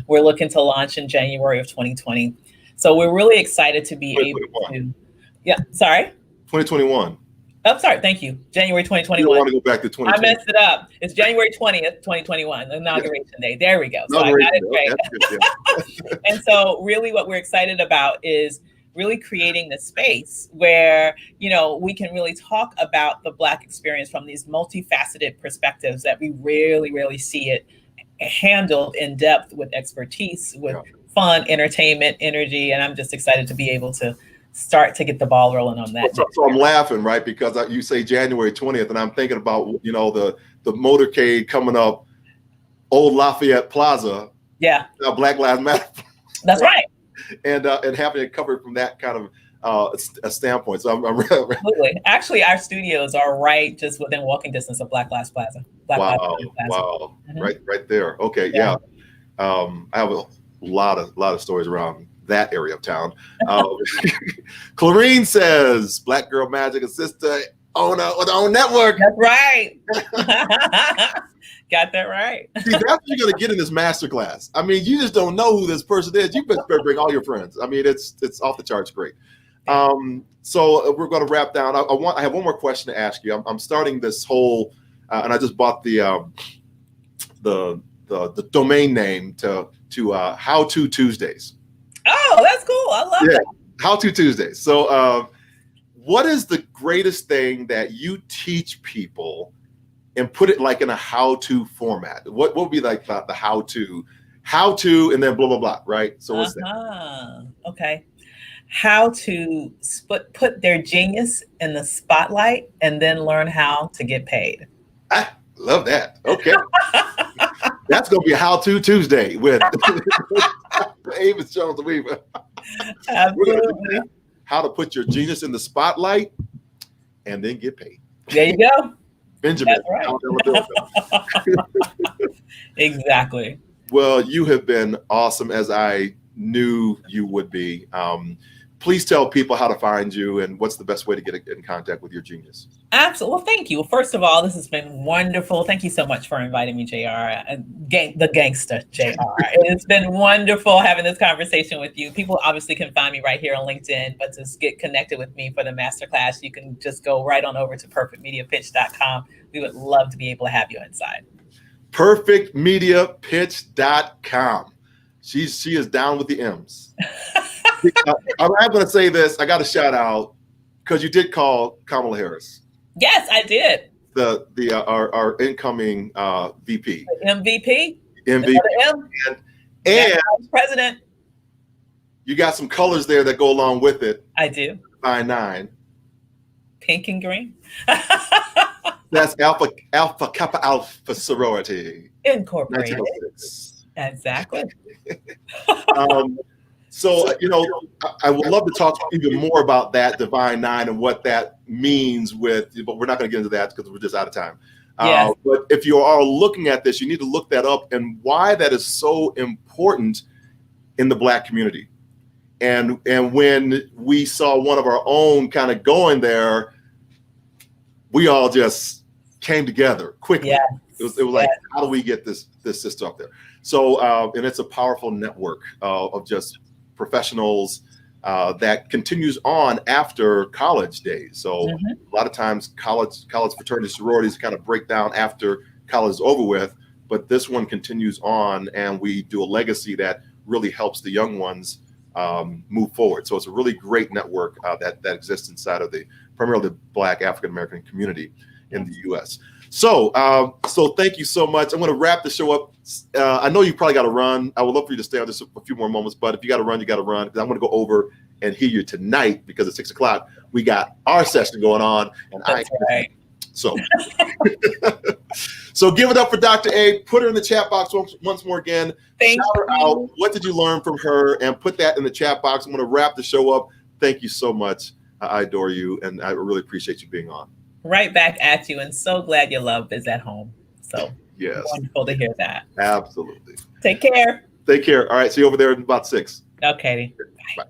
We're looking to launch in January of 2020. So we're really excited to be able to, 2021. Oh, sorry. Thank you. January 2021. You don't want to go back to 2020. I messed it up. It's January 20th, 2021, inauguration day. There we go. So I got it right. And so really what we're excited about is really creating the space where, we can really talk about the Black experience from these multifaceted perspectives that we rarely see it handled in depth with expertise, with fun, entertainment, energy. And I'm just excited to be able to start to get the ball rolling on that. So I'm laughing, right? Because you say January 20th, and I'm thinking about, the motorcade coming up, Old Lafayette Plaza. Yeah. Black Lives Matter. That's right. And having it covered from that kind of a standpoint. So I'm really. Absolutely. Actually, our studios are right just within walking distance of Black Lives Plaza. Wow. Right there. Okay. Yeah. I have a lot of stories around that area of town. Clarine says Black Girl Magic assistant own network. That's right. Got that right. See, that's what you're gonna get in this masterclass. I mean, you just don't know who this person is. You better bring all your friends. I mean, it's off the charts great. So we're going to wrap down. I have one more question to ask you. I'm starting this whole, and I just bought the domain name to How To Tuesdays. Oh, that's cool. I love that. How to Tuesdays. So what is the greatest thing that you teach people and put it like in a how-to format? What would be like the how-to, and then blah, blah, blah, right? So what's that? Okay. How to put their genius in the spotlight and then learn how to get paid. I love that. Okay. That's going to be a How-To Tuesday with Avis Jones-DeWeever. Absolutely. How to put your genius in the spotlight and then get paid. There you go. Benjamin. That's right. Exactly. Well, you have been awesome, as I knew you would be. Please tell people how to find you and what's the best way to get in contact with your genius. Absolutely. Well, thank you. First of all, this has been wonderful. Thank you so much for inviting me, JR, the gangster, JR. It's been wonderful having this conversation with you. People obviously can find me right here on LinkedIn, but to get connected with me for the masterclass, you can just go right on over to perfectmediapitch.com. We would love to be able to have you inside. Perfectmediapitch.com. She is down with the M's. I'm going to say this. I got to shout out because you did call Kamala Harris. Yes, I did. Our incoming VP. MVP. MVP. And president. You got some colors there that go along with it. I do. By 9. Pink and green. That's Alpha Kappa Alpha Sorority. Incorporated. Exactly. So, I would love to talk even more about that Divine 9 and what that means but we're not going to get into that because we're just out of time. Yes. But if you are looking at this, you need to look that up and why that is so important in the Black community. And when we saw one of our own kind of going there, we all just came together quickly. Yes. It was like, how do we get this sister up there? So, and it's a powerful network of just professionals that continues on after college days. So a lot of times college fraternity sororities kind of break down after college is over with, but this one continues on and we do a legacy that really helps the young ones move forward. So it's a really great network that exists inside of the primarily Black African-American community in the US. So thank you so much. I'm going to wrap the show up. I know you probably got to run. I would love for you to stay on just a few more moments, but if you got to run, you got to run. Because I'm going to go over and hear you tonight because at 6 o'clock we got our session going on, and That's right. So give it up for Dr. A. Put her in the chat box once more again. Thank Shout her you. out. What did you learn from her? And put that in the chat box. I'm going to wrap the show up. Thank you so much. I adore you, and I really appreciate you being on. Right back at you, and so glad your love is at home. So yes, wonderful to hear that. Absolutely. Take care. Take care. All right, see you over there in about 6. Okay. Bye.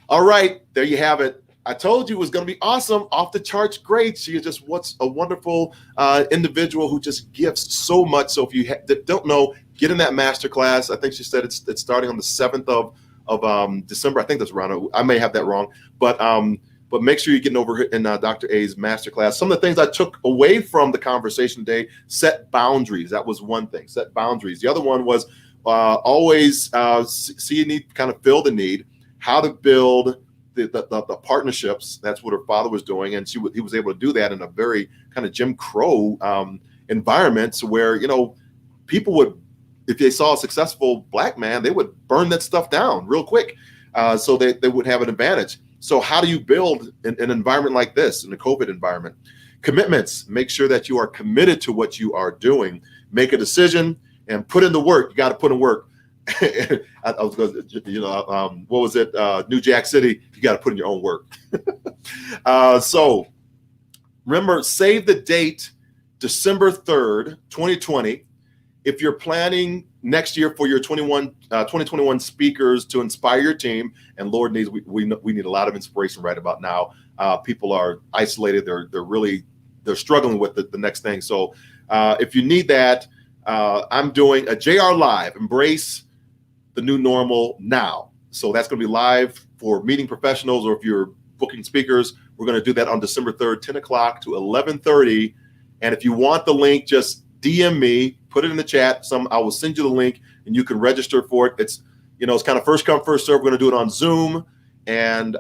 All right, there you have it. I told you it was going to be awesome, off the charts great. She is just a wonderful individual who just gives so much. So if you don't know, get in that masterclass. I think she said it's starting on the 7th of December. I think that's around. I may have that wrong, but make sure you're getting over in Dr. A's masterclass. Some of the things I took away from the conversation today: set boundaries. That was one thing. Set boundaries. The other one was always see a need, kind of fill the need. How to build the partnerships. That's what her father was doing, and he was able to do that in a very kind of Jim Crow environment, where people would, if they saw a successful Black man, they would burn that stuff down real quick, so they would have an advantage. So how do you build an environment like this in a COVID environment? Commitments. Make sure that you are committed to what you are doing. Make a decision and put in the work. You got to put in work. I was going to, what was it? New Jack City. You got to put in your own work. So remember, save the date, December 3rd, 2020. If you're planning next year for your 2021 speakers to inspire your team, and Lord needs, we need a lot of inspiration right about now. People are isolated. They're struggling with the next thing. So if you need that, I'm doing a JR Live, Embrace the New Normal Now. So that's going to be live for meeting professionals, or if you're booking speakers, we're going to do that on December 3rd, 10 o'clock to 11:30. And if you want the link, just DM me, put it in the chat. I will send you the link and you can register for it. It's kind of first come, first serve. We're going to do it on Zoom. And,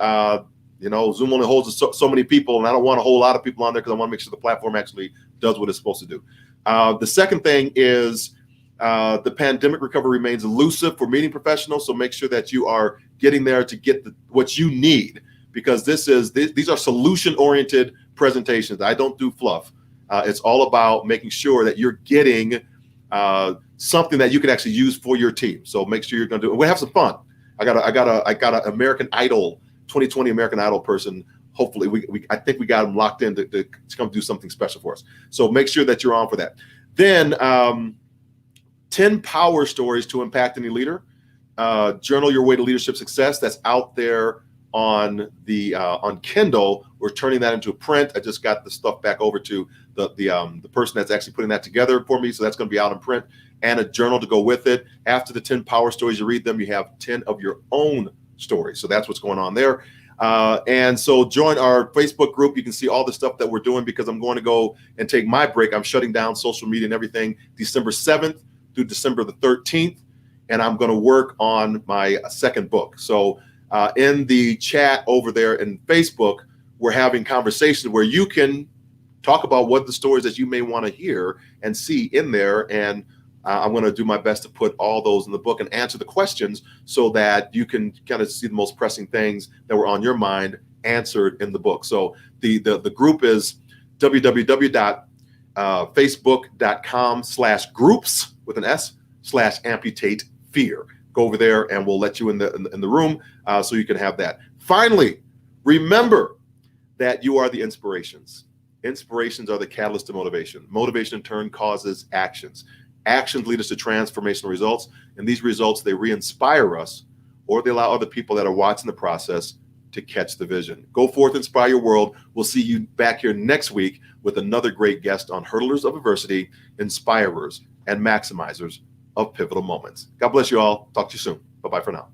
Zoom only holds so many people, and I don't want a whole lot of people on there because I want to make sure the platform actually does what it's supposed to do. The second thing is the pandemic recovery remains elusive for meeting professionals. So make sure that you are getting there to get what you need, because these are solution-oriented presentations. I don't do fluff. It's all about making sure that you're getting something that you can actually use for your team. So make sure you're going to do it. We'll have some fun. I got an American Idol 2020 American Idol person. Hopefully, I think we got them locked in to come do something special for us. So make sure that you're on for that. Then 10 power stories to impact any leader. Journal your way to leadership success. That's out there on Kindle. We're turning that into a print. I just got the stuff back over to the person that's actually putting that together for me. So that's going to be out in print, and a journal to go with it. After the 10 power stories, you read them, you have 10 of your own stories. So that's what's going on there. And so join our Facebook group. You can see all the stuff that we're doing, because I'm going to go and take my break. I'm shutting down social media and everything December 7th through December the 13th. And I'm going to work on my second book. So in the chat over there in Facebook, we're having conversations where you can talk about what the stories that you may want to hear and see in there. And I'm going to do my best to put all those in the book and answer the questions so that you can kind of see the most pressing things that were on your mind answered in the book. So the group is www.facebook.com/groups with an S/amputate fear. Go over there and we'll let you in the room so you can have that. Finally, remember that you are the inspirations. Inspirations are the catalyst to motivation. Motivation in turn causes actions. Actions lead us to transformational results, and these results, they re-inspire us, or they allow other people that are watching the process to catch the vision. Go forth, inspire your world. We'll see you back here next week with another great guest on Hurdlers of Adversity, Inspirers, and Maximizers of Pivotal Moments. God bless you all. Talk to you soon. Bye-bye for now.